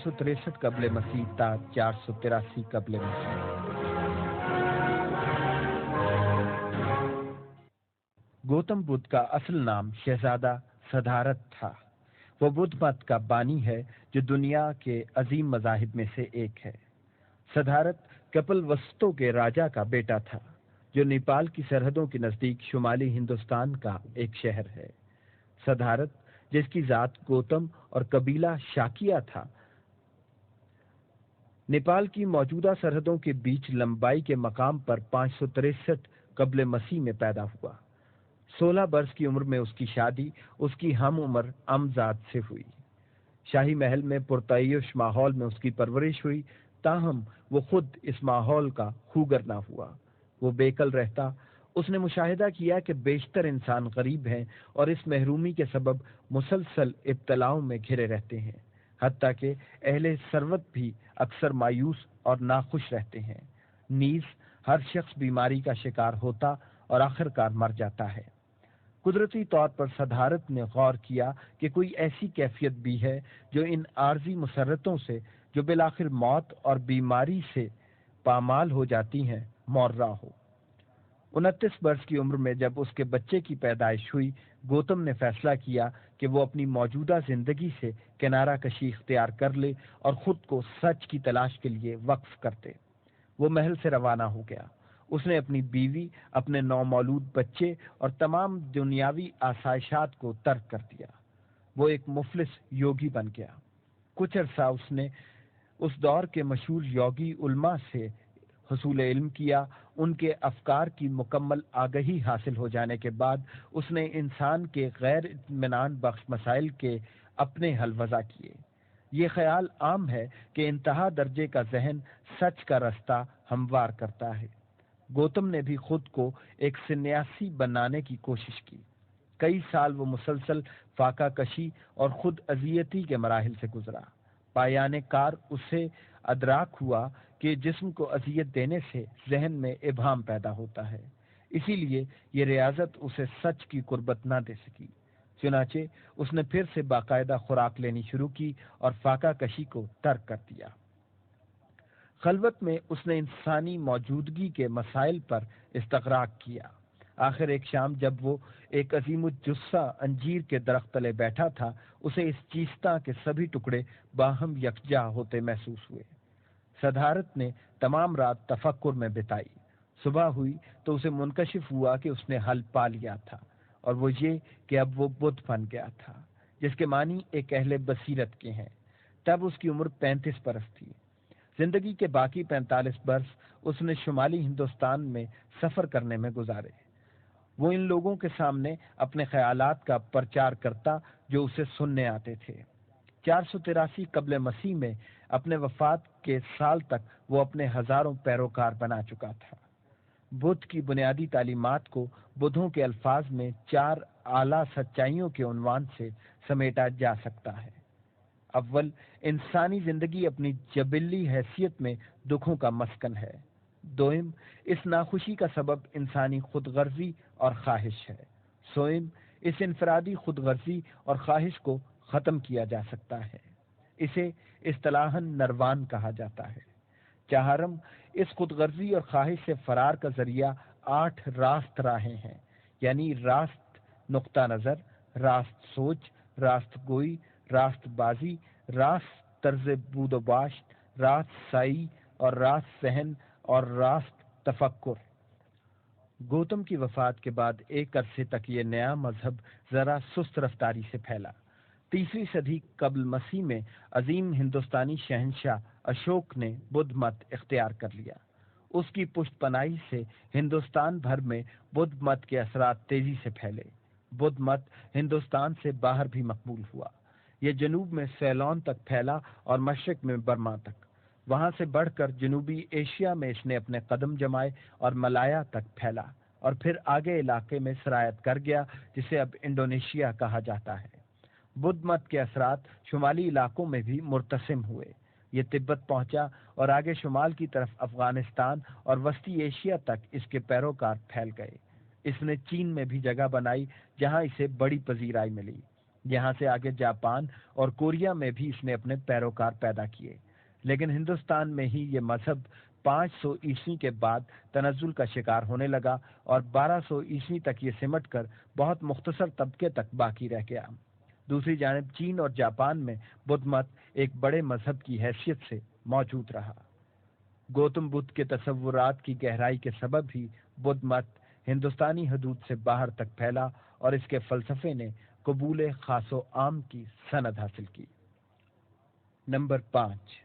463 قبل مسیح تا 483 قبل مسیح۔ گوتم بدھ کا اصل نام شہزادہ سدھارتھ تھا۔ وہ بدھ مت کا بانی ہے جو دنیا کے عظیم مذاہب میں سے ایک ہے۔ سدھارتھ کپل وستو کے راجا کا بیٹا تھا جو نیپال کی سرحدوں کے نزدیک شمالی ہندوستان کا ایک شہر ہے۔ سدھارتھ، جس کی ذات گوتم اور قبیلہ شاکیہ تھا، نیپال کی موجودہ سرحدوں کے بیچ لمبائی کے مقام پر 563 قبل مسیح میں پیدا ہوا۔ 16 برس کی عمر میں اس کی شادی اس کی ہم عمر امزاد سے ہوئی۔ شاہی محل میں پرتعیش ماحول میں اس کی پرورش ہوئی، تاہم وہ خود اس ماحول کا خوگر نہ ہوا۔ وہ بیکل رہتا۔ اس نے مشاہدہ کیا کہ بیشتر انسان غریب ہیں اور اس محرومی کے سبب مسلسل ابتلاؤں میں گھرے رہتے ہیں، حتیٰ کہ اہل ثروت بھی اکثر مایوس اور ناخوش رہتے ہیں۔ نیز ہر شخص بیماری کا شکار ہوتا اور آخرکار مر جاتا ہے۔ قدرتی طور پر سدھارتھ نے غور کیا کہ کوئی ایسی کیفیت بھی ہے جو ان عارضی مسرتوں سے، جو بالآخر موت اور بیماری سے پامال ہو جاتی ہیں، مورا ہو۔ 29 برس کی عمر میں جب اس کے بچے کی پیدائش ہوئی، گوتم نے فیصلہ کیا کہ وہ اپنی موجودہ زندگی سے کنارہ کشی اختیار کر لے اور خود کو سچ کی تلاش کے لیے وقف کر دے۔ وہ محل سے روانہ ہو گیا۔ اس نے اپنی بیوی، اپنے نومولود بچے اور تمام دنیاوی آسائشات کو ترک کر دیا۔ وہ ایک مفلس یوگی بن گیا۔ کچھ عرصہ اس نے اس دور کے مشہور یوگی علماء سے حصول علم کیا۔ ان کے افکار کی مکمل آگہی حاصل ہو جانے کے بعد اس نے انسان کے غیر اطمینان بخش مسائل کے اپنے حل وضع کیے۔ یہ خیال عام ہے کہ انتہا درجے کا ذہن سچ کا رستہ ہموار کرتا ہے۔ گوتم نے بھی خود کو ایک سنیاسی بنانے کی کوشش کی۔ کئی سال وہ مسلسل فاقہ کشی اور خود اذیتی کے مراحل سے گزرا۔ پایان کار اسے ادراک ہوا کہ جسم کو اذیت دینے سے ذہن میں ابہام پیدا ہوتا ہے، اسی لیے یہ ریاضت اسے سچ کی قربت نہ دے سکی۔ چنانچہ اس نے پھر سے باقاعدہ خوراک لینی شروع کی اور فاقہ کشی کو ترک کر دیا۔ خلوت میں اس نے انسانی موجودگی کے مسائل پر استغراق کیا۔ آخر ایک شام جب وہ ایک عظیم الجثہ انجیر کے درخت تلے بیٹھا تھا، اسے اس چیستہ کے سبھی ٹکڑے باہم یکجا ہوتے محسوس ہوئے۔ سدھارتھ نے تمام رات تفکر میں بتائی۔ صبح ہوئی تو اسے منکشف ہوا کہ اس نے حل پا لیا تھا، اور وہ یہ کہ اب وہ بدھ بن گیا تھا، جس کے معنی ایک اہل بصیرت کے ہیں۔ تب اس کی عمر 35 برس تھی۔ زندگی کے باقی 45 برس اس نے شمالی ہندوستان میں سفر کرنے میں گزارے۔ وہ ان لوگوں کے سامنے اپنے خیالات کا پرچار کرتا جو اسے سننے آتے تھے۔ 483 قبل مسیح میں اپنے وفات کے سال تک وہ اپنے ہزاروں پیروکار بنا چکا تھا۔ بدھ کی بنیادی تعلیمات کو بدھوں کے الفاظ میں 4 اعلیٰ سچائیوں کے عنوان سے سمیٹا جا سکتا ہے۔ اول، انسانی زندگی اپنی جبلی حیثیت میں دکھوں کا مسکن ہے۔ دوم، اس ناخوشی کا سبب انسانی خود غرضی اور خواہش ہے۔ سوم، اس انفرادی خود غرضی اور خواہش کو ختم کیا جا سکتا ہے۔ اسے اصطلاحاً نروان کہا جاتا ہے۔ چہارم، اس خود غرضی اور خواہش سے فرار کا ذریعہ 8 راست راہیں ہیں، یعنی راست نقطہ نظر، راست سوچ، راست گوئی، راست بازی، راست طرز بود و باش، راست سائی اور راست ذہن اور راست تفکر۔ گوتم کی وفات کے بعد ایک عرصے تک یہ نیا مذہب ذرا سست رفتاری سے پھیلا۔ 3 صدی قبل مسیح میں عظیم ہندوستانی شہنشاہ اشوک نے بدھ مت اختیار کر لیا۔ اس کی پشت پناہی سے ہندوستان بھر میں بدھ مت کے اثرات تیزی سے پھیلے۔ بدھ مت ہندوستان سے باہر بھی مقبول ہوا۔ یہ جنوب میں سیلون تک پھیلا اور مشرق میں برما تک۔ وہاں سے بڑھ کر جنوبی ایشیا میں اس نے اپنے قدم جمائے اور ملایا تک پھیلا، اور پھر آگے علاقے میں سرایت کر گیا جسے اب انڈونیشیا کہا جاتا ہے۔ بدھ مت کے اثرات شمالی علاقوں میں بھی مرتسم ہوئے۔ یہ تبت پہنچا اور آگے شمال کی طرف افغانستان اور وسطی ایشیا تک اس کے پیروکار پھیل گئے۔ اس نے چین میں بھی جگہ بنائی جہاں اسے بڑی پذیرائی ملی۔ یہاں سے آگے جاپان اور کوریا میں بھی اس نے اپنے پیروکار پیدا کیے، لیکن ہندوستان میں ہی یہ مذہب 500 عیسوی کے بعد تنزل کا شکار ہونے لگا اور 1200 عیسوی تک یہ سمٹ کر بہت مختصر طبقے تک باقی رہ گیا۔ دوسری جانب چین اور جاپان میں بدھ مت ایک بڑے مذہب کی حیثیت سے موجود رہا۔ گوتم بدھ کے تصورات کی گہرائی کے سبب ہی بدھ مت ہندوستانی حدود سے باہر تک پھیلا اور اس کے فلسفے نے قبول خاص و عام کی سند حاصل کی۔ نمبر 5،